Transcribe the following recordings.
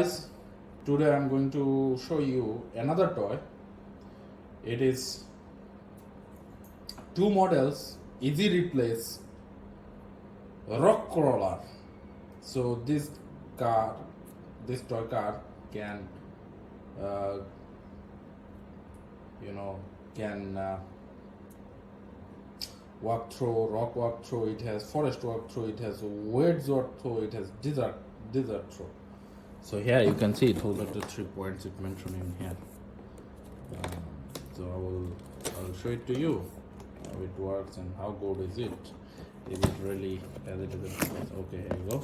guys, today I'm going to show you another toy. It is two models, easy replace rock crawler. So this toy car can walk through, rock walk through, it has forest walk through, it has woods walk through, it has desert through. So here you can see it holds up the 3 points it mentioned in here. So I'll show it to you how it works and how good is it. Is it really as it is? Okay, here you go.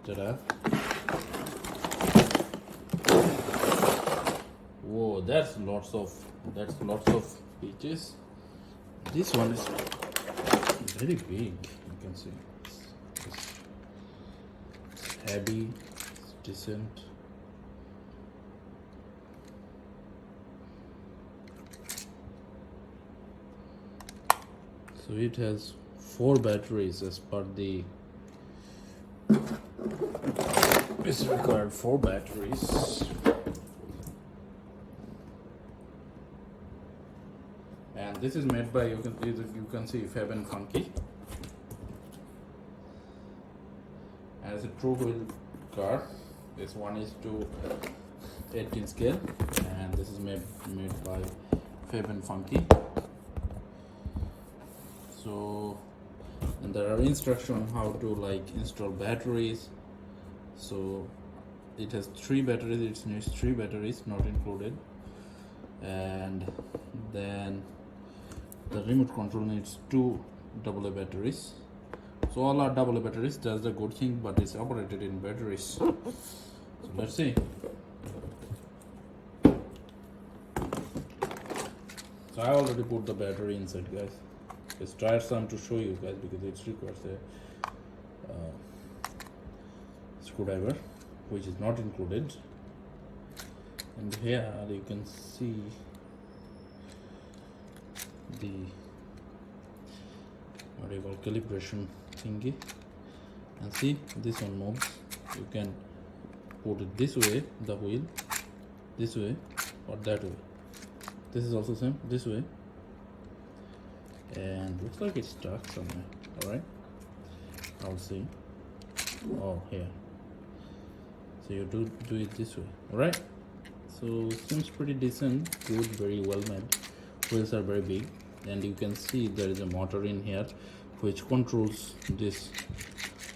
Ta-da. Whoa, that's lots of pieces. This one is very big. You can see it's heavy, it's decent. So it has 4 batteries as per the. It's required 4 batteries. And this is made by, you can see Fab and Funky, and it's a true wheel car. This 1:18 scale, and this is made by Fab and Funky. So, and there are instructions how to install batteries. So it has 3 batteries. It needs 3 batteries, not included, and then the remote control needs 2 AA batteries. So all are AA batteries. That's the good thing, but it's operated in batteries. So let's see. So I already put the battery inside, guys. It's tiresome to show you guys because it requires a screwdriver, which is not included. And here you can see the calibration thingy, and see this one moves. You can put it this way, the wheel this way or that way. This is also same this way, and looks like it's stuck somewhere. All right, I'll see. Oh, here. So you do it this way. All right, so seems pretty decent, good, very well made. Wheels are very big, and you can see there is a motor in here which controls this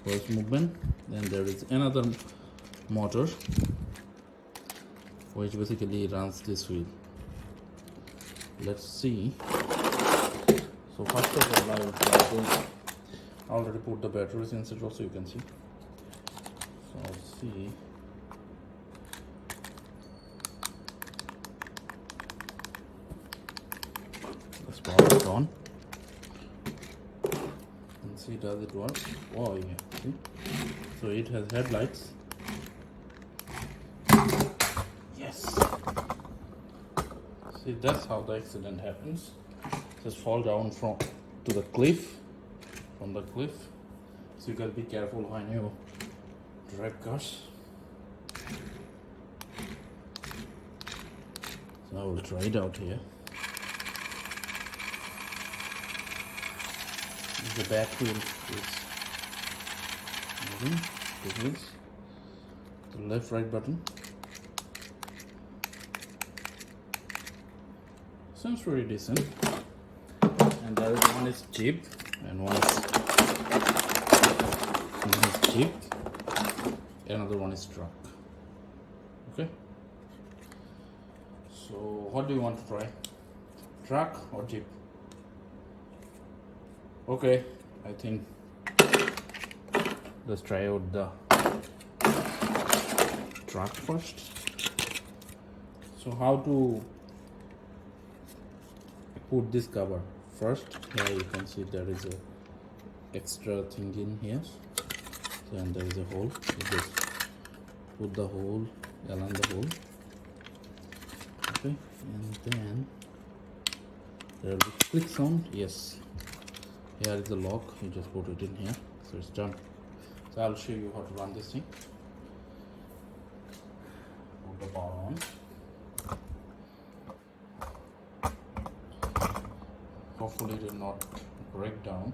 wheels movement. Then there is another motor which basically runs this wheel. Let's see. So first of all, I already put the batteries inside also, you can see. So I'll see. Let's power it on and see, does it work? Oh yeah, see? So it has headlights. Yes. See, that's how the accident happens. Just fall down from the cliff. So you gotta be careful when you drive cars. So I will try it out here. The back wheel is moving. The wheels. The left right button. Sounds pretty decent. And there is one is Jeep and one is Jeep. Another one is truck. Okay. So what do you want to try? Truck or Jeep? Okay, I think let's try out the truck first. So how to put this cover? First, here you can see there is a extra thing in here. So, and there is a hole. You just put the hole along the hole. Okay, and then there will be click sound. Yes. Here is the lock, you just put it in here, so it's done. So I'll show you how to run this thing. power on. Hopefully it will not break down.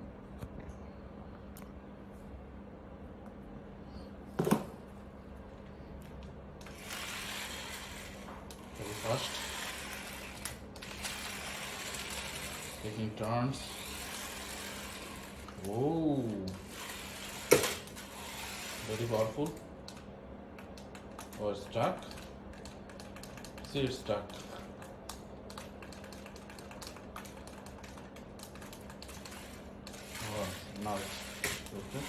Very fast. Taking turns. Whoa! Very powerful. Oh, it's stuck. See, it's stuck. Oh, now it's okay.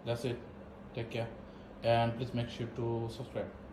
That's it. Take care and please make sure to subscribe.